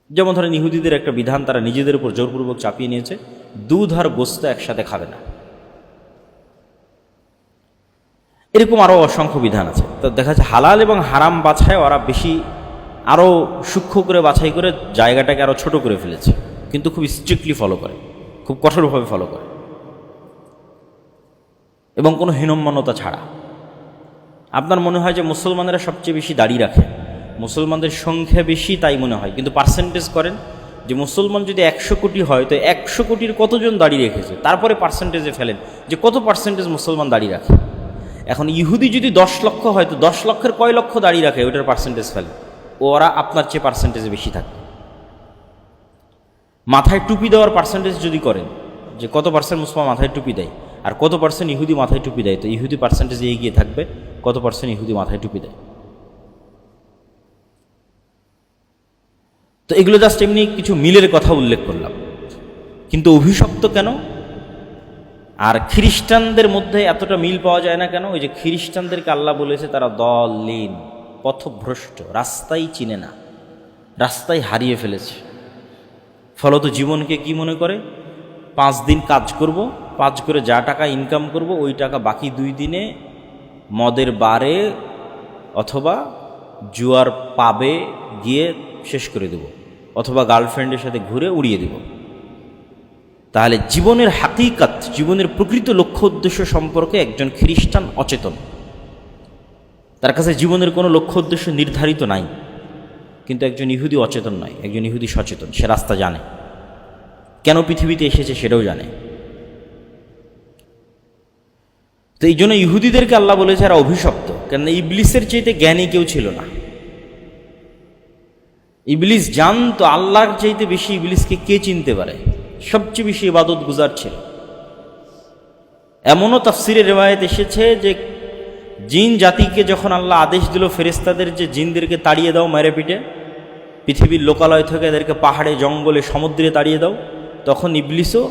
যেমন ধরেন ইহুদিদের একটা বিধান তারা নিজেদের উপর জোরপূর্বক চাপিয়ে নিয়েছে, দুধ আর গোস্ত একসাথে খাবে না। এরকম আরও অসংখ্য বিধান আছে। তো দেখা যাচ্ছে হালাল এবং হারাম বাছায় ওরা বেশি আরও সূক্ষ্ম করে বাছাই করে জায়গাটাকে আরও ছোট করে ফেলেছে, কিন্তু খুব স্ট্রিক্টলি ফলো করে, খুব কঠোরভাবে ফলো করে, এবং কোনো হীনম্মন্যতা ছাড়া। আপনার মনে হয় যে মুসলমানেরা সবচেয়ে বেশি দাড়ি রাখে, মুসলমানদের সংখ্যা বেশি তাই মনে হয়, কিন্তু পার্সেন্টেজ করেন যে মুসলমান যদি 100 কোটি হয় তো 100 কোটির কতজন দাড়ি রেখেছে, তারপরে পার্সেন্টেজে ফেলেন যে কত পার্সেন্টেজ মুসলমান দাড়ি রাখে। এখন ইহুদি যদি 10 লক্ষ হয় তো 10 লক্ষের কয় লক্ষ দাড়ি রাখে ওটার পার্সেন্টেজ ফেলে, ওরা আপনার চেয়ে পার্সেন্টেজে বেশি থাকে। মাথায় টুপি দেওয়ার পার্সেন্টেজ যদি করেন যে কত পার্সেন্ট মুসলমান মাথায় টুপি দেয় আর কত পার্সেন্ট ইহুদি মাথায় টুপি দেয়, তো ইহুদি পার্সেন্টেজে এগিয়ে থাকবে কত পার্সেন্ট ইহুদি মাথায় টুপি দেয়। তো এগুলো জাস্ট এমনি কিছু মিলের কথা উল্লেখ করলাম, কিন্তু অভিশপ্ত কেন? আর খ্রিস্টানদের মধ্যে এতটা মিল পাওয়া যায় না কেন? ওই যে খ্রিস্টানদেরকে আল্লাহ বলেছে তারা দলিন, পথভ্রষ্ট, রাস্তাই চিনে না, রাস্তায় হারিয়ে ফেলেছে। ফলত জীবনকে কি মনে করে? 5 দিন কাজ করব, 5 করে যা টাকা ইনকাম করব ওই টাকা বাকি 2 দিনে মদের বারে অথবা জুয়ার পাবে গিয়ে শেষ করে দেব, অথবা গার্লফ্রেন্ডের সাথে ঘুরে উড়িয়ে দেব। তাহলে জীবনের হাকিকাত, জীবনের প্রকৃত লক্ষ্য উদ্দেশ্য সম্পর্কে একজন খ্রিস্টান অচেতন। তার কাছে জীবনের কোনো লক্ষ্য উদ্দেশ্য নির্ধারিত নাই। কিন্তু একজন ইহুদি অচেতন নয়, একজন ইহুদি সচেতন, সে রাস্তা জানে, কেন পৃথিবীতে এসেছে সেটাও জানে। তো এই জন্য ইহুদিদেরকে আল্লাহ বলেছে এরা অভিশপ্ত, কেননা ইবলিসের চাইতে জ্ঞানী কেউ ছিল না। ইবলিস জানতো আল্লাহর চাইতে বেশি ইবলিসকে কে চিনতে পারে, সবচেয়ে বেশি ইবাদত গুজার ছিল। এমনও তাফসিরে রিওয়ায়াত এসেছে যে জিন জাতিকে যখন আল্লাহ আদেশ দিল ফেরেশতাদের যে জিনদেরকে তাড়িয়ে দাও মেরে পিটে, পৃথিবীর লোকালয় থেকে এদেরকে পাহাড়ে জঙ্গলে সমুদ্রে তাড়িয়ে দাও, তখন ইবলিসও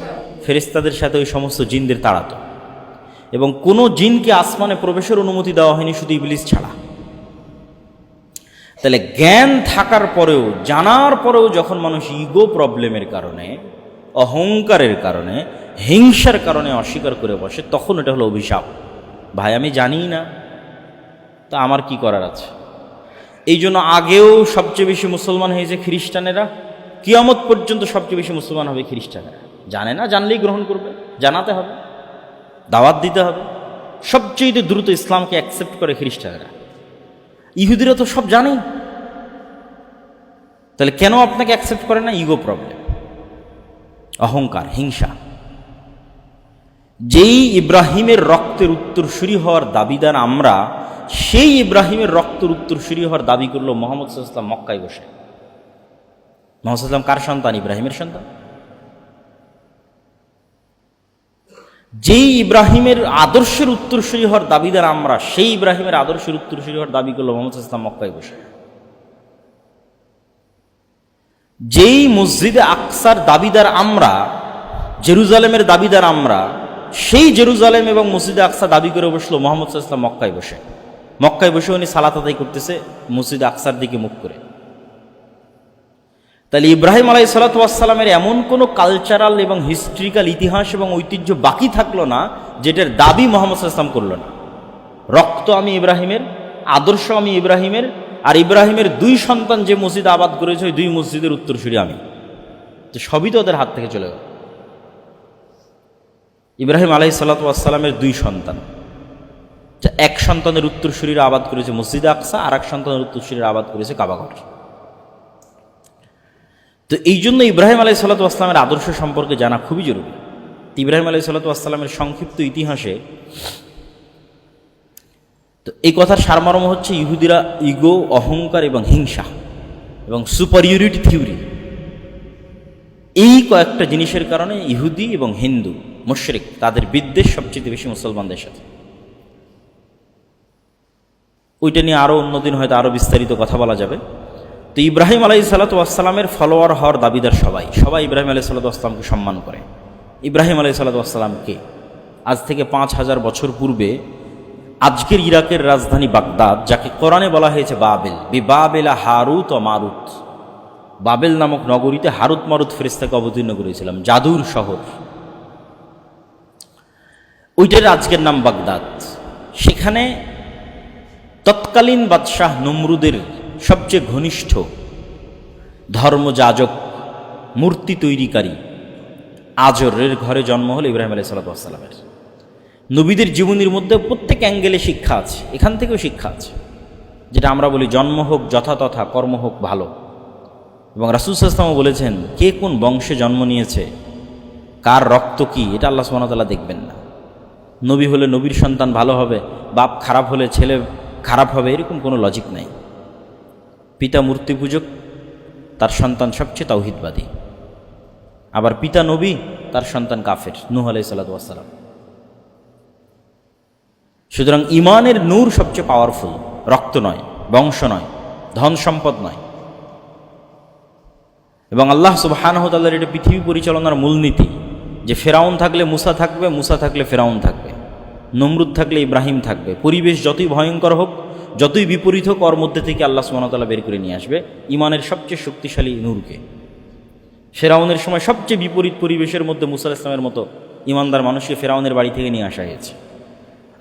ফেরেশতাদের সাথে ওই সমস্ত জিনদের তাড়াত। এবং কোনো জিনকে আসমানে প্রবেশের অনুমতি দেওয়া হয়নি শুধু ইবলিস ছাড়া। তাহলে জ্ঞান থাকার পরেও, জানার পরেও যখন মানুষ ইগো প্রবলেমের কারণে, অহংকারের কারণে, হিংসার কারণে অস্বীকার করে বসে, তখন এটা হলো অভিশাপ। ভাই আমি জানি না, তা আমার কি করার আছে? এই জন্য আগেও সবচেয়ে বেশি মুসলমান হয়েছে খ্রিস্টানেরা, কিয়ামত পর্যন্ত সবচেয়ে বেশি মুসলমান হবে খ্রিস্টানেরা। জানে না, জানলেই গ্রহণ করবে, জানাতে হবে, দাওয়াত দিতে হবে। সবচেয়ে দ্রুত ইসলামকে অ্যাকসেপ্ট করে খ্রিস্টানেরা। ইহুদিরা তো সব জানে, তাহলে কেন আপনাকে অ্যাকসেপ্ট করে না? ইগো প্রবলেম, অহংকার, হিংসা। যেই ইব্রাহিমের রক্তের উত্তরসূরি হওয়ার দাবিদার আমরা, সেই ইব্রাহিমের রক্তের উত্তরসূরি হওয়ার দাবি করলো মুহাম্মদ সাল্লাল্লাহু আলাইহি ওয়াসাল্লাম মক্কায় বসে। মুহাম্মদ সাল্লাল্লাহু আলাইহি ওয়াসাল্লাম কার সন্তান? ইব্রাহিমের সন্তান। যেই ইব্রাহিমের আদর্শের উত্তরসূরি হওয়ার দাবিদার আমরা, সেই ইব্রাহিমের আদর্শের উত্তরসূরি হওয়ার দাবি করলো মুহাম্মদ সাল্লাল্লাহু আলাইহি ওয়াসাল্লাম মক্কায় বসে। যেই মসজিদে আকসার দাবিদার আমরা, জেরুজালেমের দাবিদার আমরা, সেই জেরুজালেম এবং মসজিদে আকসা দাবি করে বসলো মুহাম্মদ সাল্লাল্লাহু আলাইহি ওয়াসাল্লাম মক্কায় বসে। মক্কায় বসে উনি সালাত আদায় করতেছে মসজিদে আকসার দিকে মুখ করে। তাহলে ইব্রাহিম আলাইহিস সালাতু ওয়াস সালামের এমন কোনো কালচারাল এবং হিস্ট্রিক্যাল ইতিহাস এবং ঐতিহ্য বাকি থাকলো না যেটার দাবি মুহাম্মদ সাল্লাল্লাহু আলাইহি ওয়াসাল্লাম করলো না। রক্ত আমি ইব্রাহিমের, আদর্শ আমি ইব্রাহিমের, আর ইব্রাহিমের 2 সন্তান যে মসজিদ আবাদ করেছে ওই 2 মসজিদের উত্তরসূরি আমি। তো সবই তো ওদের হাত থেকে চলে গেল। ইব্রাহিম আলাইহিস সালাতু ওয়াস সালামের 2 সন্তান, এক সন্তানের উত্তরসূরিরা আবাদ করেছে মসজিদে আকসা, আর এক সন্তানের উত্তরসূরিরা আবাদ করেছে কাবাঘর। তো এই জন্য ইব্রাহিম আলাইহিস সালাতু ওয়াস সালামের আদর্শ সম্পর্কে জানা খুবই জরুরি। ইব্রাহিম আলাইহিস সালাতু ওয়াস সালামের সংক্ষিপ্ত ইতিহাসে তো এই কথার সারমর্ম হচ্ছে ইহুদিরা ইগো, অহংকার এবং হিংসা এবং সুপারিয়রিটি থিওরি, এই কয়েকটা জিনিসের কারণে ইহুদি এবং হিন্দু মুশরিক তাদের বিদ্বেষ সবচেয়ে বেশি মুসলমানদের সাথে। ওইটা নিয়ে আরও অন্যদিন হয়তো আরও বিস্তারিত কথা বলা যাবে। তো ইব্রাহিম আলাইহিস সালাতু ওয়াস সালামের ফলোয়ার হওয়ার দাবিদার সবাই ইব্রাহিম আলাইহিস সালাতু ওয়াস সালামকে সম্মান করে। ইব্রাহিম আলাইহিস সালাতু ওয়াস সালামকে আজ থেকে 5000 বছর পূর্বে আজকের ইরাকের রাজধানী বাগদাদ, যাকে কোরআনে বলা হয়েছে বাবেল, বিবাবেলা হারুত ও মারুত, বাবেল নামক নগরীতে হারুত মারুত ফেরেশতাকে অবতীর্ণ করেছিলাম, জাদুর শহর। ওইটার আজকের নাম বাগদাদ। সেখানে তৎকালীন বাদশাহ নমরুদের সবচেয়ে ঘনিষ্ঠ ধর্মযাজক, মূর্তি তৈরিকারী আজরের ঘরে জন্ম হলো ইব্রাহিম আলাইহিস সালামের। নবীদের জীবনীর মধ্যে প্রত্যেক অ্যাঙ্গেলে শিক্ষা আছে, এখান থেকেও শিক্ষা আছে, যেটা আমরা বলি জন্ম হোক যথাতথা, কর্ম হোক ভালো। এবং রাসূল সাল্লাল্লাহু আলাইহি ওয়াসাল্লাম বলেছেন, কে কোন বংশে জন্ম নিয়েছে, কার রক্ত কি, এটা আল্লাহ সুবহানাহু ওয়া তাআলা দেখবেন না। নবী হলে নবীর সন্তান ভালো হবে, বাপ খারাপ হলে ছেলে খারাপ হবে, এরকম কোনো লজিক নাই। পিতা মূর্তি পূজক, তার সন্তান সবচেয়ে তাওহীদবাদী। আবার পিতা নবী, তার সন্তান কাফের, নূহ আলাইহিস সালাতু ওয়াস সালাম। সুতরাং ইমানের নূর সবচেয়ে পাওয়ারফুল, রক্ত নয়, বংশ নয়, ধন সম্পদ নয়। এবং আল্লাহ সুবহানাহু ওয়া তাআলার এটা পৃথিবী পরিচালনার মূলনীতি যে ফেরাউন থাকলে মুসা থাকবে, মুসা থাকলে ফেরাউন থাকবে, নমরুদ থাকলে ইব্রাহিম থাকবে। পরিবেশ যতই ভয়ঙ্কর হোক, যতই বিপরীত হোক, ওর মধ্যে থেকে আল্লাহ সুবহানাহু ওয়া তাআলা বের করে নিয়ে আসবে ইমানের সবচেয়ে শক্তিশালী নূরকে। ফেরাউনের সময় সবচেয়ে বিপরীত পরিবেশের মধ্যে মুসা আলাইহিস সালামের মতো ইমানদার মানুষকে ফেরাউনের বাড়ি থেকে নিয়ে আসা হয়েছে।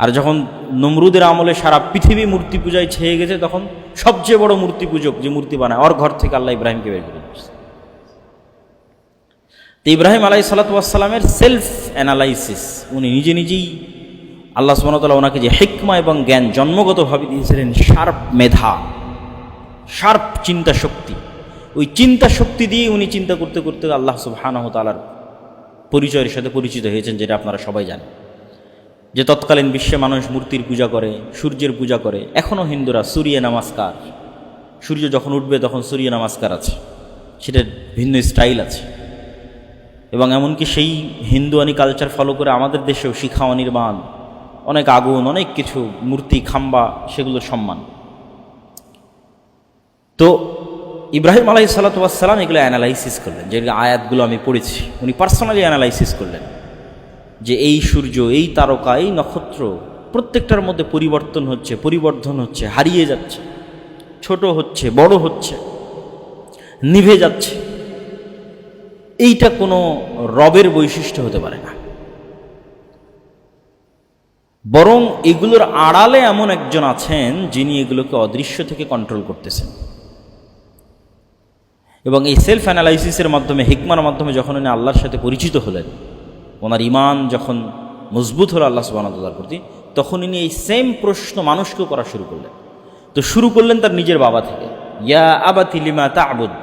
আর যখন নমরুদের আমলে সারা পৃথিবী মূর্তি পূজায় ছেয়ে গেছে, তখন সবচেয়ে বড় মূর্তি পূজক যে মূর্তি বানায়, ওর ঘর থেকে আল্লাহ ইব্রাহিমকে বের করে নিয়েছে। তো ইব্রাহিম আলাইহিস সালাতু ওয়াস সালামের সেলফ অ্যানালাইসিস, উনি নিজে নিজেই আল্লাহ সুবহানাহু ওয়া তাআলা ওনাকে যে হিকমা এবং জ্ঞান জন্মগতভাবে দিয়েছিলেন, শার্প মেধা, শার্প চিন্তা শক্তি, ওই চিন্তা শক্তি দিয়ে উনি চিন্তা করতে করতে আল্লাহ সুবহানাহু ওয়া তাআলার পরিচয়ের সাথে পরিচিত হয়েছেন, যেটা আপনারা সবাই জানেন। যে তৎকালীন বিশ্বে মানুষ মূর্তির পূজা করে, সূর্যের পূজা করে। এখনও হিন্দুরা সূর্য নমস্কার, সূর্য যখন উঠবে তখন সূর্য নমস্কার আছে, সেটার ভিন্ন স্টাইল আছে। এবং এমনকি সেই হিন্দুয়ানি কালচার ফলো করে আমাদের দেশেও শিখা অনির্বাণ, অনেক আগুন, অনেক কিছু, মূর্তি, খাম্বা, সেগুলোর সম্মান। তো ইব্রাহিম আলাইহিস সালাতু ওয়াস সালাম এগুলো অ্যানালাইসিস করলেন, যে আয়াতগুলো আমি পড়েছি, উনি পার্সোনালি অ্যানালাইসিস করলেন যে এই সূর্য, এই তারকা, এই নক্ষত্র প্রত্যেকটার মধ্যে পরিবর্তন হচ্ছে, পরিবর্ধন হচ্ছে, হারিয়ে যাচ্ছে, ছোট হচ্ছে, বড় হচ্ছে, নিভে যাচ্ছে। এইটা কোনো রবের বৈশিষ্ট্য হতে পারে না, বরং এগুলোর আড়ালে এমন একজন আছেন যিনি এগুলোকে অদৃশ্য থেকে কন্ট্রোল করতেছেন। এবং এই সেলফ অ্যানালাইসিসের মাধ্যমে, হিকমার মাধ্যমে যখন উনি আল্লাহর সাথে পরিচিত হলেন, ওনার ইমান যখন মজবুত হলো আল্লাহ সুবহানাহু ওয়া তাআলার প্রতি, তখন ইনি এই সেম প্রশ্ন মানুষকেও করা শুরু করলেন। তো শুরু করলেন তার নিজের বাবা থেকে, ইয়া আবাতি লিমা তা'বুদ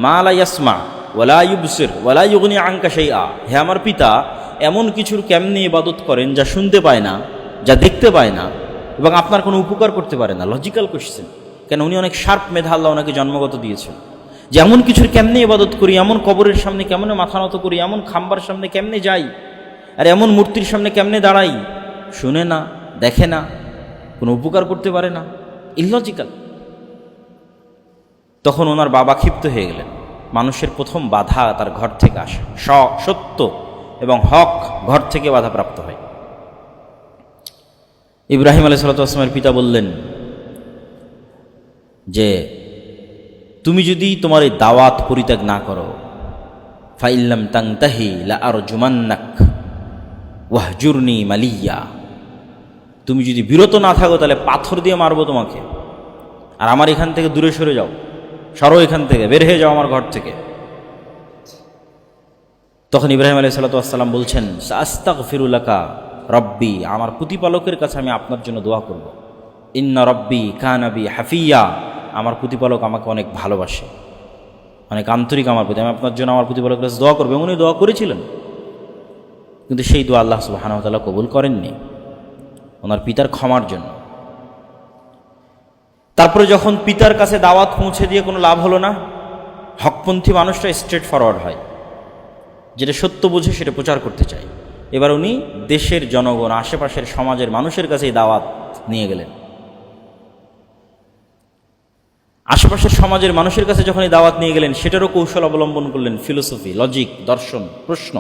মা লা ইয়াসমা ওয়া লা ইউবসির ওয়া লা ইউগনি আনকা শাইআ। হে আমার পিতা, এমন কিছুর কেমনে ইবাদত করেন যা শুনতে পায় না, যা দেখতে পায় না, এবং আপনার কোনো উপকার করতে পারে না। লজিক্যাল কোশ্চেন, কেন উনি অনেক শার্প মেধা আল্লাহ ওনাকে জন্মগত দিয়েছেন, যে এমন কিছুর কেমনে ইবাদত করি, এমন কবরের সামনে কেমনে মাথা নত করি, এমন খাম্বার সামনে কেমনে যাই, আর এমন মূর্তির সামনে কেমনে দাঁড়াই, শুনে না, দেখে না, কোনো উপকার করতে পারে না, ইললজিক্যাল। তখন ওনার বাবা ক্ষিপ্ত হয়ে গেলেন। মানুষের প্রথম বাধা তার ঘর থেকে আসে, সত্য এবং হক ঘর থেকে বাধাপ্রাপ্ত হয়। ইব্রাহিম আলাইহিস সালাতু ওয়াস সালামের পিতা বললেন যে তুমি যদি তোমার এই দাওয়াত পরিত্যাগ না করো, ফাইল্লাম তানতাহি লা আরজুমান্নাক ওয়াহজুরনি মালিয়া, তুমি যদি বিরত না থাকো তাহলে পাথর দিয়ে মারবো তোমাকে, আর আমার এখান থেকে দূরে সরে যাও, সরো এখান থেকে, বের হয়ে যাও আমার ঘর থেকে। তখন ইব্রাহিম আলাইহিস সালাতু ওয়াস সালাম বলছেন, সাস্তাগফিরু লাকা রব্বি, আমার প্রতিপালকের কাছে আমি আপনার জন্য দোয়া করব। ইন্না রব্বি কানা বি হাফিয়া, আমার প্রতিপালক আমাকে অনেক ভালোবাসে, অনেক আন্তরিক আমার প্রতি, আমি আপনার জন্য আমার প্রতিপালকের কাছে দোয়া করবো। উনি দোয়া করেছিলেন, কিন্তু সেই দোয়া আল্লাহ সুবহানাহু ওয়া তাআলা কবুল করেননি ওনার পিতার ক্ষমার জন্য। তারপরে যখন পিতার কাছে দাওয়াত পৌঁছে দিয়ে কোনো লাভ হলো না, হকপন্থী মানুষরা স্ট্রেট ফরওয়ার্ড হয়, যেটা সত্য বুঝে সেটা প্রচার করতে চায়। এবার উনি দেশের জনগণ, আশেপাশের সমাজের মানুষের কাছে এই দাওয়াত নিয়ে গেলেন। আশেপাশের সমাজের মানুষের কাছে যখন এই দাওয়াত নিয়ে গেলেন, সেটারও কৌশল অবলম্বন করলেন, ফিলোসফি, লজিক, দর্শন, প্রশ্ন।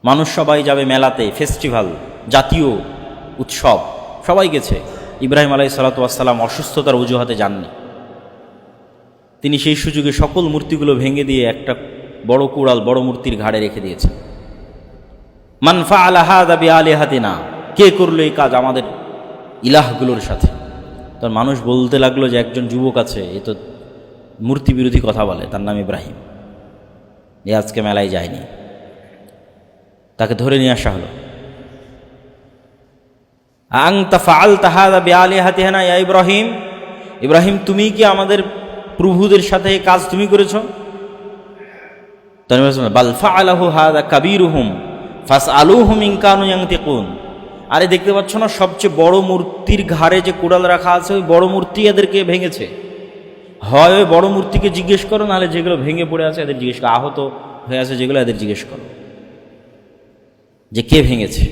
মানুষ সবাই যাবে মেলাতে, ফেস্টিভ্যাল, জাতীয় উৎসব, সবাই গেছে। ইব্রাহিম আলাইহিস সালাতু ওয়াস সালাম অসুস্থতার অজুহাতে যাননি। তিনি সেই সুযোগে সকল মূর্তিগুলো ভেঙে দিয়ে একটা বড় কুড়াল বড় মূর্তির ঘাড়ে রেখে দিয়েছেন। মান ফাআলা হাযা বিআলিহাতিনা, কে করলো এই কাজ আমাদের ইলাহগুলোর সাথে? তখন মানুষ বলতে লাগলো যে একজন যুবক আছে, এ তো মূর্তি বিরোধী কথা বলে, তার নাম ইব্রাহিম, এ আজকে মেলায় যায়নি। তাকে ধরে নিয়ে আসা হলো। আনতা ফাআলতা হাযা বিআলিহাতিনা ইয়া ইব্রাহিম, ইব্রাহিম তুমি কি আমাদের প্রভুদের সাথে এই কাজ তুমি করেছো? বাল ফাআলাহু হাযা কাবীরুহুম ফাসআলুহুম ইন কানু ইয়ানতিকুন। আরে দেখতে পাচ্ছ না, সবচেয়ে বড় মূর্তির ঘাড়ে যে কুড়াল রাখা আছে, ওই বড় মূর্তি এদেরকে ভেঙেছে। হয় ওই বড় মূর্তিকে জিজ্ঞেস করো, নাহলে যেগুলো ভেঙে পড়ে আছে এদের জিজ্ঞেস করো, আহত হয়ে আছে যেগুলো এদের জিজ্ঞেস করো যে কে ভেঙেছে।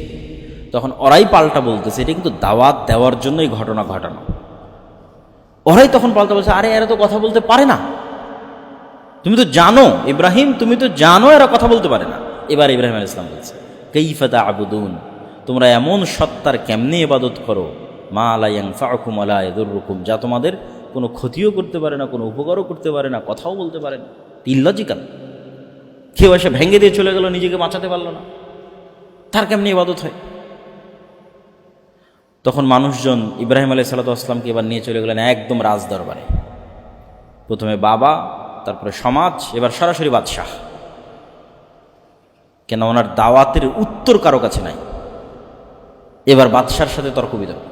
তখন ওরাই পাল্টা বলতেছে এটা কিন্তু দাওয়াত দেওয়ার জন্যই ঘটনা ঘটানো। ওরাই তখন পাল্টা বলছে, আরে এরা তো কথা বলতে পারে না, তুমি তো জানো ইব্রাহিম, তুমি তো জানো এরা কথা বলতে পারে না। এবার ইব্রাহিম আলাইহিস সালাম বলছে, কাইফা তা'বুদুন, তোমরা এমন সত্তার কেমনে ইবাদত করো, মা লা ইয়ানফাউকুম ওয়া লা ইয়াদুররুকুম, যা তোমাদের কোনো ক্ষতিও করতে পারে না, কোনো উপকারও করতে পারে না, কথাও বলতে পারে না। ইললজিক্যাল। কেউ এসে ভেঙে দিয়ে চলে গেল, নিজেকে বাঁচাতে পারলো না, তার কেমনে ইবাদত হয়? তখন মানুষজন ইব্রাহিম আলাইহিস সালামকে এবার নিয়ে চলে গেলেন একদম রাজ দরবারে। প্রথমে বাবা, তারপরে সমাজ, এবার সরাসরি বাদশাহ। কেন ওনার দাওয়াতের উত্তর কারো কাছে নাই। এবার বাদশার সাথে তর্ক বিতর্ক।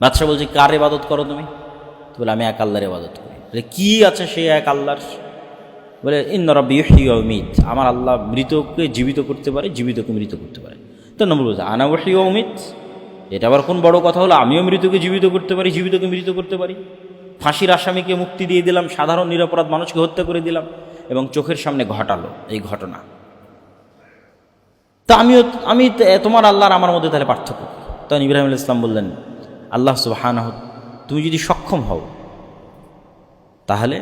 বাদশাহ বলছে, কার ইবাদত করো তুমি? তো বলে, আমি এক আল্লাহর ইবাদত করি। বলে, কি আছে সেই এক আল্লাহর? বলে, ইন্না রাব্বি ইউহয়ি ওয়া ইউমীত, আমার আল্লাহ মৃতকে জীবিত করতে পারে, জীবিতকে মৃত করতে পারে। তো নম্বর বলছে, আনা উহয়ি ওয়া উমীত, এটা আবার কোন বড় কথা হলো? আমিও মৃতকে জীবিত করতে পারি, জীবিতকে মৃত করতে পারি। ফাঁসির আসামিকে মুক্তি দিয়ে দিলাম, সাধারণ নিরপরাধ মানুষকে হত্যা করে দিলাম, এবং চোখের সামনে ঘটালো এই ঘটনা। তা আমি তোমার আল্লাহ আর আমার মধ্যে তাহলে পার্থক্য? তখন ইব্রাহিম আলাইহিস সালাম বললেন, আল্লাহ সুবহানাহু, তুমি যদি সক্ষম হও তাহলে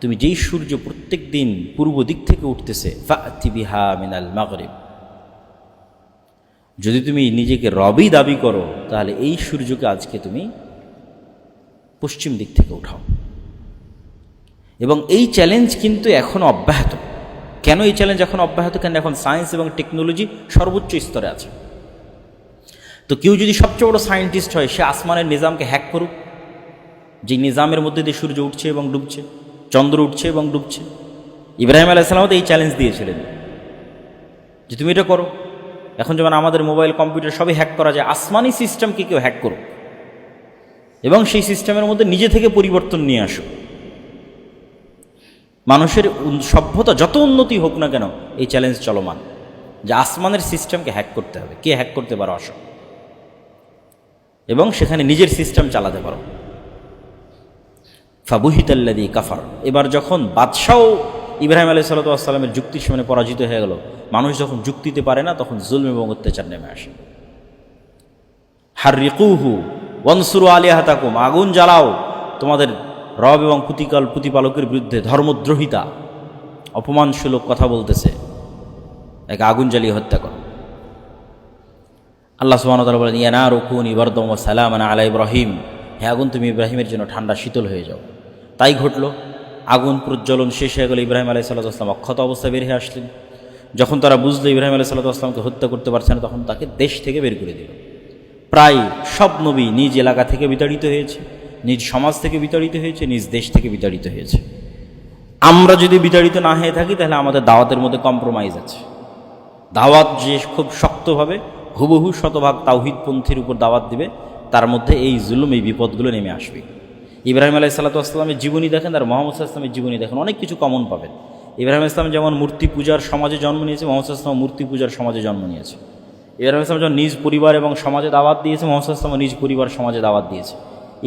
তুমি যেই সূর্য প্রত্যেক দিন পূর্ব দিক থেকে উঠতেছে, ফাতি বিহা মিনাল মাগরিব, যদি তুমি নিজেকে রবই দাবি করো তাহলে এই সূর্যকে আজকে তুমি পশ্চিম দিক থেকে উঠাও। এবং এই চ্যালেঞ্জ কিন্তু এখনো অব্যাহত। কেন এই চ্যালেঞ্জ এখন অব্যাহত? কেন এখন সায়েন্স এবং টেকনোলজি সর্বোচ্চ স্তরে আছে। তো কেউ যদি সবচেয়ে বড় সায়েন্টিস্ট হয়, সে আসমানের নিজামকে হ্যাক করুক, যে নিজামের মধ্যে দিয়ে সূর্য উঠছে এবং ডুবছে, চন্দ্র উঠছে এবং ডুবছে। ইব্রাহিম আলাইহিস সালাম তো এই চ্যালেঞ্জ দিয়েছিলেন যে তুমি এটা করো। এখন যেমন আমাদের মোবাইল, কম্পিউটার সবই হ্যাক করা যায়, আসমানি সিস্টেমকে কেউ হ্যাক করুক এবং সেই সিস্টেমের মধ্যে নিজে থেকে পরিবর্তন নিয়ে আসুক। মানুষের সভ্যতা যত উন্নতি হোক না কেন, এই চ্যালেঞ্জ চলমান যে আসমানের সিস্টেমকে হ্যাক করতে হবে। কে হ্যাক করতে পারো আসো, এবং সেখানে নিজের সিস্টেম চালাতে পারো। ফাবুহিতাল্লাযী কাফার। এবার যখন বাদশাহ ইব্রাহিম আলাইহিস সালামের যুক্তির সামনে পরাজিত হয়ে গেল, মানুষ যখন যুক্তিতে পারে না, তখন জুলম এবং অত্যাচার নেমে আসে। হাররিকুহু ওয়ানসুরু আলিহাতাকুম, আগুন জ্বালাও তোমাদের রব এবং প্রতিপালকের বিরুদ্ধে। ধর্মদ্রোহিতা, অপমানসূলক কথা বলতেছে, একে আগুন জ্বালিয়ে হত্যা করো। আল্লাহ সুবহানাহু ওয়া তাআলা বলেন, ইয়া নারু কুনি বারদাম ওয়া সালামান আলা ইব্রাহিম, হে আগুন তুমি ইব্রাহিমের জন্য ঠান্ডা শীতল হয়ে যাও। তাই ঘটল। আগুন প্রজ্বলন শেষ হয়ে গেল, ইব্রাহিম আলাইহিস সালাম অক্ষত অবস্থায় বের হয়ে আসলেন। যখন তারা বুঝলো ইব্রাহিম আলাইহিস সালামকে হত্যা করতে পারছে না, তখন তাকে দেশ থেকে বের করে দিল। প্রায় সব নবী নিজ এলাকা থেকে বিতাড়িত হয়েছে, নিজ সমাজ থেকে বিতাড়িত হয়েছে, নিজ দেশ থেকে বিতাড়িত হয়েছে। আমরা যদি বিতাড়িত না হয়ে থাকি, তাহলে আমাদের দাওয়াতের মধ্যে কম্প্রোমাইজ আছে। দাওয়াত যে খুব শক্তভাবে হুবহু শতভাগ তাওহীদপন্থীর উপর দাওয়াত দিবে, তার মধ্যে এই জুলুম, এই বিপদগুলো নেমে আসবে। ইব্রাহিম আলাইহিস সালামের জীবনী দেখেন আর মুহাম্মদ সাল্লাল্লাহু আলাইহি ওয়াসাল্লামের জীবনী দেখেন, অনেক কিছু কমন পাবেন। ইব্রাহিম ইসলাম যেমন মূর্তি পূজার সমাজে জন্ম নিয়েছে, মুহাম্মদ সাল্লাল্লাহু আলাইহি ওয়াসাল্লাম মূর্তি পূজার সমাজে জন্ম নিয়েছে। ইব্রাহিম ইসলাম যেমন নিজ পরিবার এবং সমাজে দাওয়াত দিয়েছে, মুহাম্মদ সাল্লাল্লাহু আলাইহি ওয়াসাল্লাম নিজ পরিবার সমাজে দাওয়াত দিয়েছে।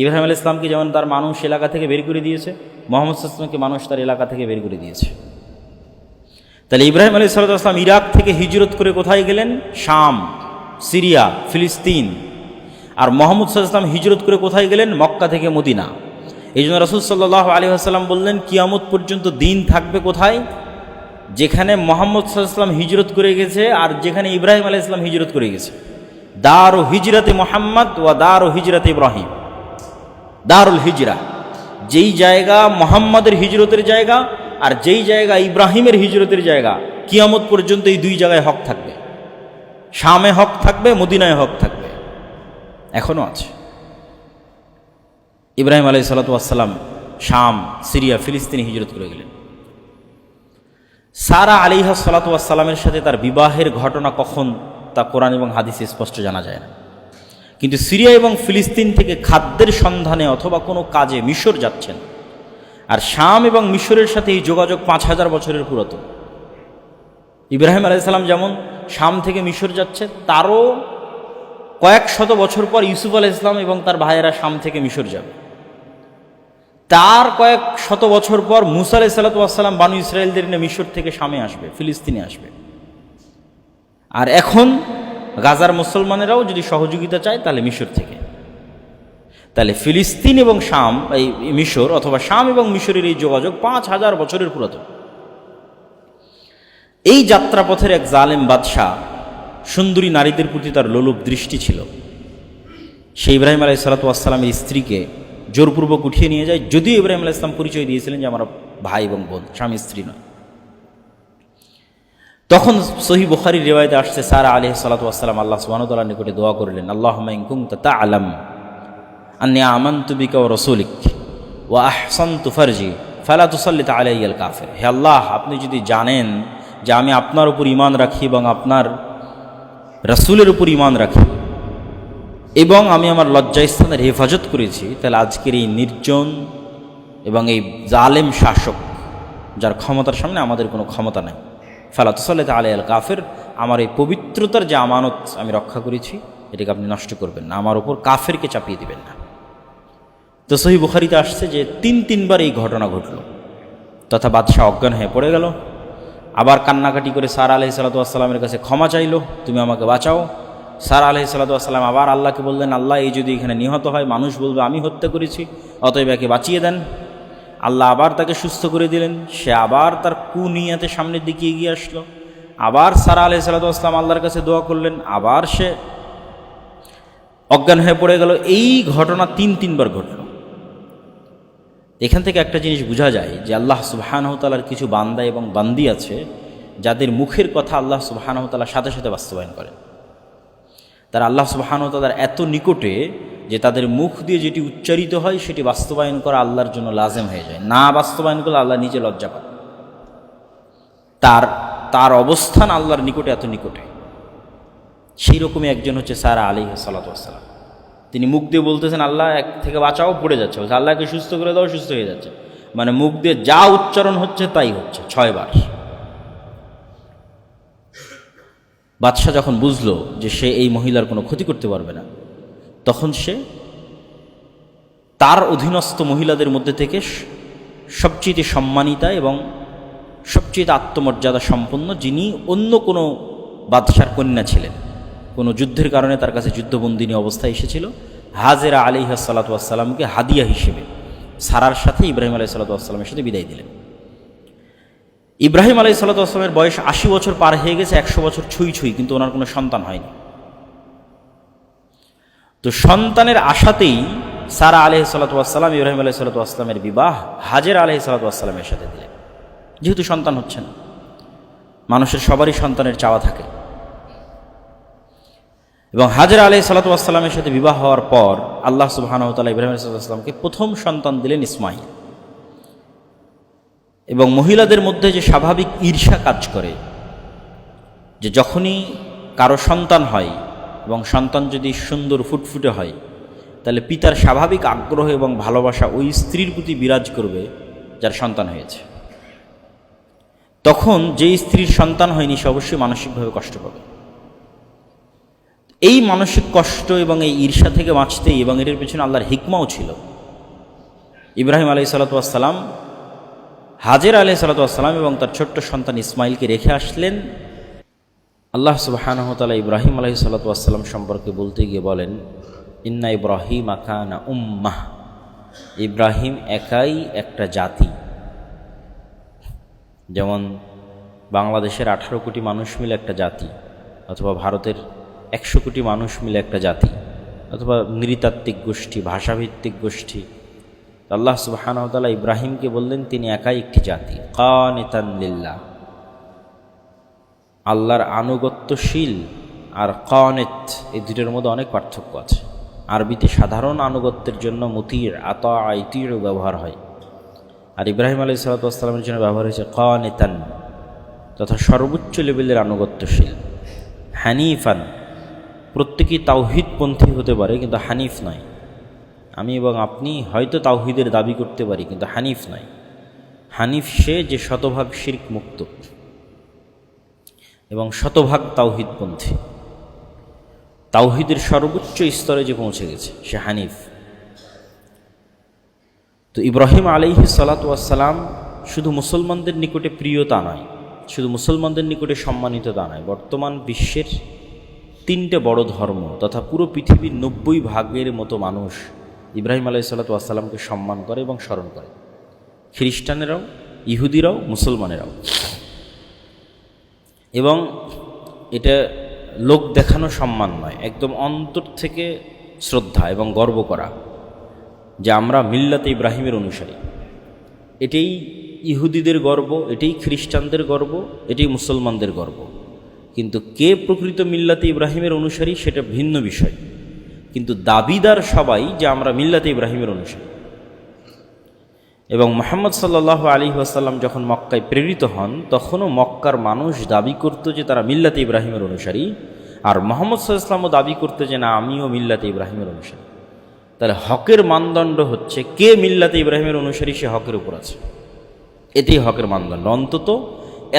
ইব্রাহিম আলাইহিস সালামকে যেমন তার মানুষ এলাকা থেকে বের করে দিয়েছে, মুহাম্মদ সাল্লাল্লাহু আলাইহি ওয়াসাল্লামকে মানুষ তার এলাকা থেকে বের করে দিয়েছে। তাহলে ইব্রাহিম আলাইহিস সালাম ইরাক থেকে হিজরত করে কোথায় গেলেন? শাম, সিরিয়া, ফিলিস্তিন। আর মুহাম্মদ সাল্লাল্লাহু আলাইহি ওয়াসাল্লাম হিজরত করে কোথায় গেলেন? মক্কা থেকে মদিনা। এই জন্য রাসূল সাল্লাল্লাহু আলাইহি ওয়াসাল্লাম বললেন, কিয়ামত পর্যন্ত দিন থাকবে কোথায়? যেখানে মুহাম্মদ সাল্লাল্লাহু আলাইহি ওয়াসাল্লাম হিজরত করে গেছে আর যেখানে ইব্রাহিম আলাইহিস সালাম হিজরত করে গেছে। দারু হিজরতে মুহাম্মদ ওয়া দারু হিজরতে ইব্রাহিম, দারুল হিজরা, যেই জায়গা মুহাম্মাদের হিজরতের জায়গা আর যেই জায়গা ইব্রাহিমের হিজরতের জায়গা, কিয়ামত পর্যন্ত এই দুই জায়গায় হক থাকবে। শামে হক থাকবে, মদিনায় হক থাকবে, এখনো আছে। ইব্রাহিম আলাইহিস সালাতু ওয়াস সালাম শাম, সিরিয়া, ফিলিস্তিনে হিজরত করে গেলেন। সারা আলাইহিস সালাতু ওয়াস সালামের সাথে তার বিবাহের ঘটনা কখন, তা কোরআন এবং হাদিসে স্পষ্ট জানা যায় না। কিন্তু সিরিয়া এবং ফিলিস্তিন থেকে খাদ্যের সন্ধানে অথবা কোনো কাজে মিশর যাচ্ছেন, আর শাম এবং মিশরের সাথে এই যোগাযোগ 5000 বছরের পুরাতন। ইব্রাহিম আলাইহিস সালাম যেমন শাম থেকে মিশর যাচ্ছে, তারও কয়েক শত বছর পর ইউসুফ আলাইহিস সালাম এবং তার ভাইয়েরা শাম থেকে মিশর যাবে। তার কয়েক শত বছর পর মুসা আলাইহিস সালাম বানু ইসরায়েলদের নিয়ে মিশর থেকে শামে আসবে, ফিলিস্তিনে আসবে। আর এখন গাজার মুসলমানেরাও যদি সহযোগিতা চায় তাহলে মিশর থেকে। তাহলে ফিলিস্তিন এবং শাম, এই মিশর অথবা শাম এবং মিশরের এই যোগাযোগ 5000 বছরের পুরাতন। এই যাত্রাপথের এক জালেম বাদশাহ সুন্দরী নারীদের প্রতি তার লোলুপ দৃষ্টি ছিল। সে ইব্রাহিম আলাইহিস সালাতু ওয়াস সালামের স্ত্রীকে জোরপূর্বক উঠিয়ে নিয়ে যায়, যদিও ইব্রাহিম আলাইহিস সালাম পরিচয় দিয়েছিলেন যে আমার ভাই এবং বোন, স্বামী স্ত্রী নয়। তখন সহিহ বুখারীর রিওয়ায়াতে আসছে, সারা আলাইহিস সালাতু ওয়াস সালাম আল্লাহ সুবহানাহু ওয়া তাআলার নিকটে দোয়া করলেন, আল্লাহুম্মা ইন কুনতা তা'লাম আন্নী আমানতু বিকা ওয়া রাসূলিক ওয়া আহসানতু ফারজি ফালা তুসাল্লিত আলাইয়াল কাফির। হে আল্লাহ, আপনি যদি জানেন যে আমি আপনার উপর ঈমান রাখি এবং আপনার রাসূলের উপর ঈমান রাখি এবং আমি আমার লজ্জাস্থানের হেফাজত করেছি, তাহলে আজকের এই নির্জন এবং এই জালেম শাসক, যার ক্ষমতার সামনে আমাদের কোনো ক্ষমতা নাই, ফালা তুসাল্লিত আলাইয়াল কাফির, আমার এই পবিত্রতার যে আমানত আমি রক্ষা করেছি এটাকে আপনি নষ্ট করবেন না, আমার উপর কাফেরকে চাপিয়ে দিবেন না। তো সহিহ বুখারীতে আসছে যে 3বার এই ঘটনা ঘটল, তথা বাদশাহ অজ্ঞান হয়ে পড়ে গেল। আবার কান্নাকাটি করে সারা আলাইহিস সালাতু ওয়াস সালামের কাছে ক্ষমা চাইল, তুমি আমাকে বাঁচাও। সারা আলাইহিস সালাতু ওয়াস সালাম আবার আল্লাহকে বললেন, আল্লাহ, এই যদি এখানে নিহত হয় মানুষ বলবে আমি হত্যা করেছি, অতএব একে বাঁচিয়ে দেন। আল্লাহ আবার তাকে সুস্থ করে দিলেন। সে আবার তার কুনিয়াতে সামনের দিকে এগিয়ে আসলো। আবার সারা আলাইহিস সালাতু ওয়াস সালাম আল্লাহর কাছে দোয়া করলেন, আবার সে অজ্ঞান হয়ে পড়ে গেল। এই ঘটনা 3বার ঘটল। এখান থেকে একটা জিনিস বোঝা যায় যে আল্লাহ সুবহানাহু ওয়া তাআলার কিছু বান্দা এবং বান্দি আছে যাদের মুখের কথা আল্লাহ সুবহানাহু ওয়া তাআলা সাথে সাথে বাস্তবায়ন করেন। তারা আল্লাহ সুবহানাহু ওয়া তাআলার এত নিকটে যে তাদের মুখ দিয়ে যেটি উচ্চারিত হয় সেটি বাস্তবায়ন করা আল্লাহর জন্য লাজেম হয়ে যায়। না বাস্তবায়ন করলে আল্লাহ নিজে লজ্জা পান। তার অবস্থান আল্লাহর নিকটে এত নিকটে। সেই রকমই একজন হচ্ছে সারা আলাইহিস সালাতু ওয়াস সালাম। তিনি মুখ দিয়ে বলতেছেন আল্লাহ এক থেকে বাঁচাও, পড়ে যাচ্ছে, বলছে আল্লাহকে সুস্থ করে দাও, সুস্থ হয়ে যাচ্ছে। মানে মুখ দিয়ে যা উচ্চারণ হচ্ছে তাই হচ্ছে 6 বার। বাদশাহ যখন বুঝলো যে সে এই মহিলার কোনো ক্ষতি করতে পারবে না, তখন সে তার অধীনস্থ মহিলাদের মধ্যে থেকে সবচেয়ে সম্মানিতা এবং সবচেয়ে আত্মমর্যাদা সম্পন্ন, যিনি অন্য কোনো বাদশার কন্যা ছিলেন, কোনো যুদ্ধের কারণে তার কাছে যুদ্ধবন্দিনী অবস্থায় এসেছিল, হাজেরা আলাইহিস সালাতু ওয়াস সালামকে হাদিয়া হিসেবে সারার সাথে ইব্রাহিম আলাইহিস সালাতু ওয়াস সালামের সাথে বিদায় দিলেন। ইব্রাহিম আলাইহিস সালাতু ওয়াস সালামের বয়স 80 বছর পার হয়ে গেছে, 100 বছর ছুঁই ছুঁই, কিন্তু ওনার কোনো সন্তান হয়নি। তো সন্তানের আশাতেই সারা আলাইহিস সালাতু ওয়াস সালাম ইব্রাহিম আলাইহিস সালাতু ওয়াস সালামের বিবাহ হাজেরা আলাইহিস সালাতু ওয়াস সালামের সাথে দিলেন। যেহেতু সন্তান হচ্ছে না, মানুষের সবারই সন্তানের চাওয়া থাকে, এবং হাজেরা আলাইহিস সালাতু ওয়াস সালামের সাথে বিবাহ হওয়ার পর আল্লাহ সুবহানাহু ওয়া তাআলা ইব্রাহিম আলাইহিস সালাতু ওয়াস সালামকে প্রথম সন্তান দিলেন ইসমাঈল। এবং মহিলাদের মধ্যে যে স্বাভাবিক ঈর্ষা কাজ করে, যে যখনই কারো সন্তান হয় এবং সন্তান যদি সুন্দর ফুটফুটে হয়, তাহলে পিতার স্বাভাবিক আগ্রহ এবং ভালোবাসা ওই স্ত্রীর প্রতি বিরাজ করবে যার সন্তান হয়েছে। তখন যেই স্ত্রীর সন্তান হয়নি সে অবশ্যই মানসিকভাবে কষ্ট পাবে। এই মানসিক কষ্ট এবং এই ঈর্ষা থেকে বাঁচতেই, এবং এর পেছনে আল্লাহর হিকমাও ছিল, ইব্রাহিম আলাইহিস সালাতু ওয়াস সালাম হাজেরা আলাইহিস সালাতু ওয়াস সালাম এবং তার ছোট্ট সন্তান ইসমাঈলকে রেখে আসলেন। আল্লাহ সুবহানাহু ওয়া তাআলা ইব্রাহিম আলাইহিস সালাতু ওয়াস সালাম সম্পর্কে বলতে গিয়ে বলেন, ইন্না ইব্রাহিম কানা উম্মাহ, ইব্রাহিম একাই একটা জাতি। যেমন বাংলাদেশের 18 কোটি মানুষ মিলে একটা জাতি, অথবা ভারতের 100 কোটি মানুষ মিলে একটা জাতি, অথবা নৃতাত্ত্বিক গোষ্ঠী, ভাষাভিত্তিক গোষ্ঠী, আল্লাহ সুবহানাহু ওয়া তাআলা ইব্রাহিমকে বললেন তিনি একাই একটি জাতি, কানিতান লিল্লাহ। আল্লাহর আনুগত্যশীল আর কানিত, এই দুটোর মধ্যে অনেক পার্থক্য আছে। আরবিতে সাধারণ আনুগত্যের জন্য মুতির, আতা, আইতির ব্যবহার হয়, আর ইব্রাহিম আলাইহিস সালাতু ওয়াস সালামের জন্য ব্যবহার হয়েছে কানিতান, তথা সর্বোচ্চ লেভেলের আনুগত্যশীল। হানিফান, প্রত্যেকেই তাওহীদপন্থী হতে পারে কিন্তু হানিফ নয়। আমি এবং আপনি হয়তো তাওহীদের দাবি করতে পারি কিন্তু হানিফ নয়। হানিফ সে যে শতভাগ শিরক মুক্ত এবং শতভাগ তাওহীদপন্থী, তাওহীদের সর্বোচ্চ স্তরে যে পৌঁছে গেছে সে হানিফ। তো ইব্রাহিম আলাইহিস সালাতু ওয়াস সালাম শুধু মুসলমানদের নিকটে প্রিয়তা নয়, শুধু মুসলমানদের নিকটে সম্মানিত তা নয়, বর্তমান বিশ্বের 3টে বড় ধর্ম তথা পুরো পৃথিবীর 90% মতো মানুষ ইব্রাহিম আলাইহিস সালাতু ওয়াস সালামকে সম্মান করে এবং স্মরণ করে। খ্রিস্টানেরাও, ইহুদিরাও, মুসলমানেরাও। এবং এটা লোক দেখানো সম্মান নয়, একদম অন্তর থেকে শ্রদ্ধা এবং গর্ব করা যে আমরা মিল্লাতে ইব্রাহিমের অনুসারী। এটাই ইহুদিদের গর্ব, এটাই খ্রিস্টানদের গর্ব, এটাই মুসলমানদের গর্ব। কিন্তু কে প্রকৃত মিল্লাতে ইব্রাহিমের অনুসারী সেটা ভিন্ন বিষয়, কিন্তু দাবিদার সবাই যে আমরা মিল্লাতে ইব্রাহিমের অনুসারী। এবং মুহাম্মদ সাল্লাল্লাহু আলাইহি ওয়াসাল্লাম যখন মক্কায় প্রেরিত হন তখনও মক্কার মানুষ দাবি করত যে তারা মিল্লাতে ইব্রাহিমের অনুসারী, আর মুহাম্মদ সাল্লাল্লাহু আলাইহি ওয়াসাল্লামও দাবি করতে যে না আমিও মিল্লাতে ইব্রাহিমের অনুসারী। তাহলে হকের মানদণ্ড হচ্ছে কে মিল্লাতে ইব্রাহিমের অনুসারী সে হকের উপর আছে, এটাই হকের মানদণ্ড। অন্তত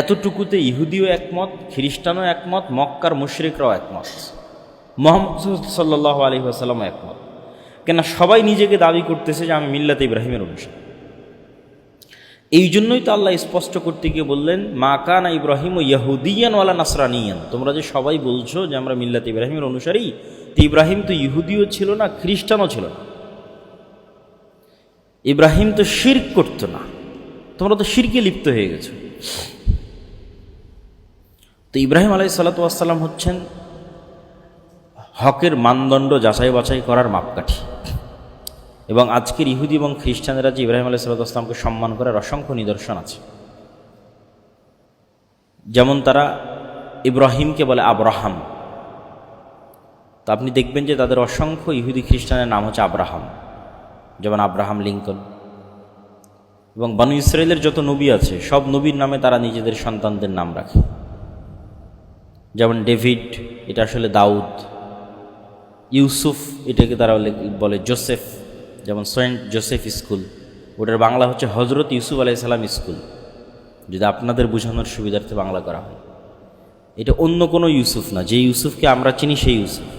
এতটুকুতে ইহুদিও একমত, খ্রিস্টানও একমত, মক্কার মুশরিকরাও একমত, মুহাম্মদ সাল্লাল্লাহু আলাইহি ওয়াসাল্লামও একমত। কেন সবাই নিজেকে দাবি করতেছে যে আমি মিল্লাতে ইব্রাহিমের অনুসারী। এই জন্যই তো আল্লাহ স্পষ্ট করতে গিয়ে বললেন মা কানা ইব্রাহিম ইয়াহুদিয়ান ওয়ালা নাসরানিয়ান। তোমরা যে সবাই বলছো যে আমরা মিল্লাতে ইব্রাহিমের অনুসারী, তো ইব্রাহিম তো ইহুদিও ছিল না, খ্রিস্টানও ছিল না। ইব্রাহিম তো শিরক করতো না, তোমরা তো শিরকে লিপ্ত হয়ে গেছো। তো ইব্রাহিম আলাইহিস সালাতু ওয়াস সালাম হচ্ছেন হকের মানদণ্ড যাচাই বাছাই করার মাপকাঠি। এবং আজকের ইহুদি এবং খ্রিস্টানেরা যে ইব্রাহিম আলাইহিস সালাতু ওয়াস সালামকে সম্মান করার অসংখ্য নিদর্শন আছে। যেমন তারা ইব্রাহিমকে বলে আব্রাহাম, তো আপনি দেখবেন যে তাদের অসংখ্য ইহুদি খ্রিস্টানের নাম হচ্ছে আব্রাহাম, যেমন আব্রাহাম লিঙ্কন। এবং বনু ইসরায়েলের যত নবী আছে সব নবীর নামে তারা নিজেদের সন্তানদের নাম রাখে। যেমন ডেভিড, এটা আসলে দাউদ। ইউসুফ, এটাকে তারা বলে জোসেফ, যেমন সেন্ট জোসেফ স্কুল, ওটার বাংলা হচ্ছে হজরত ইউসুফ আলাইহিস সালাম স্কুল, যদি আপনাদের বোঝানোর সুবিধার্থে বাংলা করা হয়। এটা অন্য কোনো ইউসুফ না, যে ইউসুফকে আমরা চিনি সেই ইউসুফ।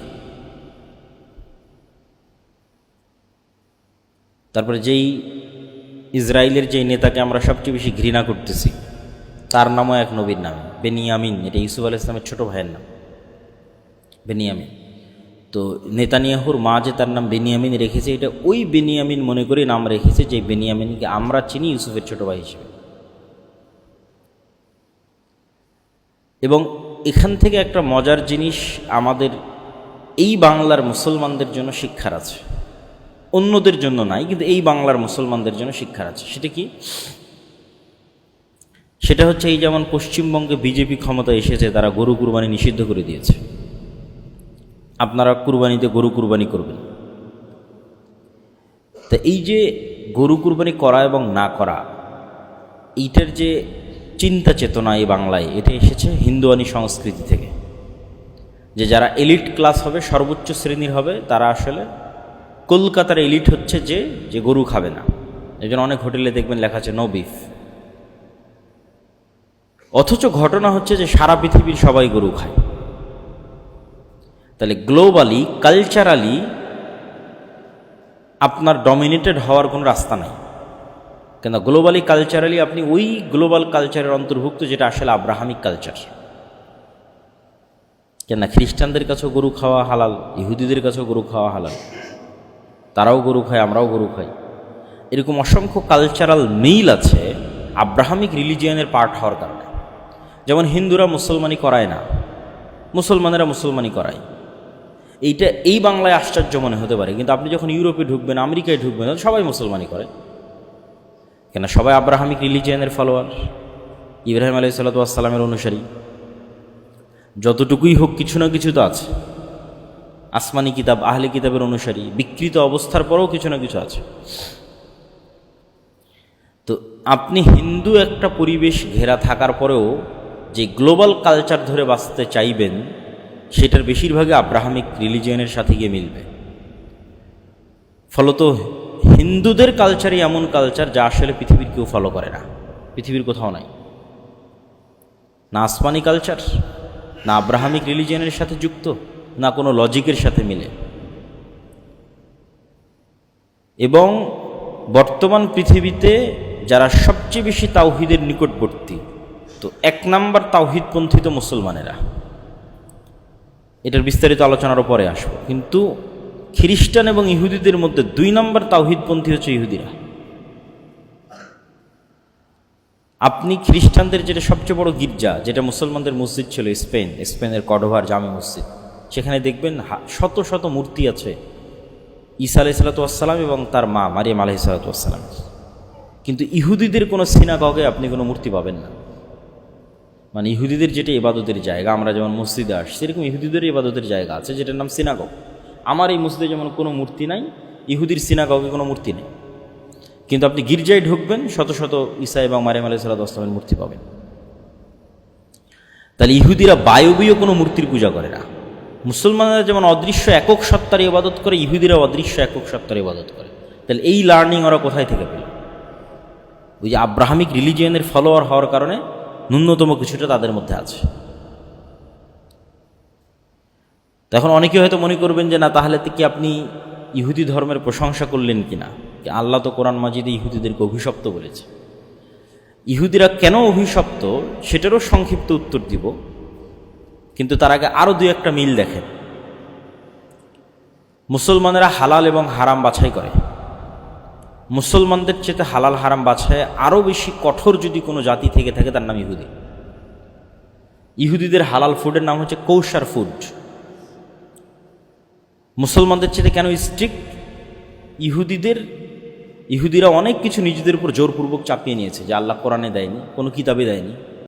তারপরে যেই ইসরায়েলের যেই নেতাকে আমরা সবচেয়ে বেশি ঘৃণা করতেছি তার নামও এক নবীর নাম, বেনিয়ামিন। এটা ইউসুফ আলাইহিস সালামের ছোট ভাইয়ের নাম, বেনিয়ামিন। তো নেতানিয়াহুর মা যে তার নাম বেনিয়ামিন রেখেছে, এটা ওই বেনিয়ামিন মনে করে নাম রেখেছে যে বেনিয়ামিনকে আমরা চিনি ইউসুফের ছোট ভাই হিসেবে। এবং এখান থেকে একটা মজার জিনিস আমাদের এই বাংলার মুসলমানদের জন্য শিক্ষার আছে, অন্যদের জন্য নাই, কিন্তু এই বাংলার মুসলমানদের জন্য শিক্ষার আছে। সেটা কি? সেটা হচ্ছে এই যেমন পশ্চিমবঙ্গে বিজেপি ক্ষমতায় এসেছে, তারা গরু কুরবানি নিষিদ্ধ করে দিয়েছে। আপনারা কুরবানিতে গরু কুরবানি করবেন। তা এই যে গরু কুরবানি করা এবং না করা, এইটার যে চিন্তা চেতনা এই বাংলায়, এটা এসেছে হিন্দুয়ানি সংস্কৃতি থেকে। যে যারা এলিট ক্লাস হবে, সর্বোচ্চ শ্রেণীর হবে, তারা আসলে কলকাতার এলিট হচ্ছে যে গরু খাবে না। এই জন্য অনেক হোটেলে দেখবেন লেখা আছে নো বিফ। অথচ ঘটনা হচ্ছে যে সারা পৃথিবীর সবাই গরু খায়। তাহলে গ্লোবালি, কালচারালি আপনার ডমিনেটেড হওয়ার কোনো রাস্তা নাই। কেন গ্লোবালি, কালচারালি আপনি ওই গ্লোবাল কালচারের অন্তর্ভুক্ত যেটা আসলে আব্রাহামিক কালচার। কেন খ্রিস্টানদের কাছেও গরু খাওয়া হালাল, ইহুদিদের কাছেও গরু খাওয়া হালাল, তারাও গরু খায়, আমরাও গরু খাই। এরকম অসংখ্য কালচারাল মিল আছে আব্রাহামিক রিলিজিয়ানের পার্ট হওয়ার কারণে। যেমন হিন্দুরা মুসলমানি করায় না, মুসলমানেরা মুসলমানি করায়। এইটা এই বাংলায় আশ্চর্য মনে হতে পারে, কিন্তু আপনি যখন ইউরোপে ঢুকবেন, আমেরিকায় ঢুকবেন, সবাই মুসলমানই করে। কেন? সবাই আব্রাহামিক রিলিজিয়ানের ফলোয়ার, ইব্রাহিম আলাইহিসসালামের অনুসারী। যতটুকুই হোক কিছু না কিছু তো আছে। আসমানি কিতাব, আহলে কিতাবের অনুসারী, বিকৃত অবস্থার পরেও কিছু না কিছু আছে। তো আপনি হিন্দু একটা পরিবেশ ঘেরা থাকার পরেও যে গ্লোবাল কালচার ধরে বাঁচতে চাইবেন, সেটার বেশিরভাগই আব্রাহামিক রিলিজিয়নের সাথে গিয়ে মিলবে। ফলত হিন্দুদের কালচারই এমন কালচার যা আসলে পৃথিবীর কেউ ফলো করে না, পৃথিবীর কোথাও নাই। না আসমানি কালচার, না আব্রাহামিক রিলিজিয়নের সাথে যুক্ত, না কোনো লজিকের সাথে মিলে। এবং বর্তমান পৃথিবীতে যারা সবচেয়ে বেশি তাওহিদের নিকটবর্তী, তো 1 নাম্বার তাওহিদপন্থী তো মুসলমানেরা। এটার বিস্তারিত আলোচনারও পরে আসবো। কিন্তু খ্রিস্টান এবং ইহুদিদের মধ্যে 2 নাম্বার তাওহিদপন্থী হচ্ছে ইহুদিরা। আপনি খ্রিস্টানদের যেটা সবচেয়ে বড় গির্জা, যেটা মুসলমানদের মসজিদ ছিল স্পেনের কর্ডোভার জামে মসজিদ, সেখানে দেখবেন শত শত মূর্তি আছে ঈসা আলাইহিসসালাম এবং তার মা মারিয়াম আলাইহিসসালাম। কিন্তু ইহুদিদের কোনো সিনাগগে আপনি কোনো মূর্তি পাবেন না। মানে ইহুদিদের যেটা ইবাদতের জায়গা, আমরা যেমন মসজিদে আসি, সেরকম ইহুদিদের ইবাদতের জায়গা আছে যেটার নাম সিনাগগ। আমার এই মসজিদে যেমন কোনো মূর্তি নাই, ইহুদির সিনাগগে কোনো মূর্তি নেই। কিন্তু আপনি গির্জায় ঢুকবেন, শত শত ঈসা এবং মারিয়াম আলাইহিসসালামের মূর্তি পাবেন। তাহলে ইহুদিরা বায়বীয় কোনো মূর্তির পূজা করে না। মুসলমানরা যেমন অদৃশ্য একক সত্তার ইবাদত করে, ইহুদিরা অদৃশ্য একক সত্তার ইবাদত করে। তাহলে এই লার্নিং ওরা কোথায় থেকে পেল? ওই যে আব্রাহামিক রিলিজিয়নের ফলোয়ার হওয়ার কারণে ন্যূনতম কিছুটা তাদের মধ্যে আছে। তখন অনেকে হয়তো মনে করবেন যে না, তাহলে কি আপনি ইহুদি ধর্মের প্রশংসা করলেন কিনা? আল্লাহ তো কোরআন মাজিদে ইহুদিদেরকে অভিশপ্ত বলেছে। ইহুদিরা কেন অভিশপ্ত সেটারও সংক্ষিপ্ত উত্তর দিব, কিন্তু তার আগে আরও 2-1টা মিল দেখেন। মুসলমানেরা হালাল এবং হারাম বাছাই করে। মুসলমানদের চেয়ে হালাল হারাম বাছাই আরও বেশি কঠোর যদি কোনো জাতি থেকে থাকে, তার নাম ইহুদি। ইহুদিদের হালাল ফুডের নাম হচ্ছে কৌশার ফুড। মুসলমানদের চেয়ে কেন স্ট্রিক্ট? ইহুদিরা অনেক কিছু নিজেদের উপর জোরপূর্বক চাপিয়ে নিয়েছে, যে আল্লাহ কোরআনে দেয়নি, কোনো কিতাবে দেয়নি।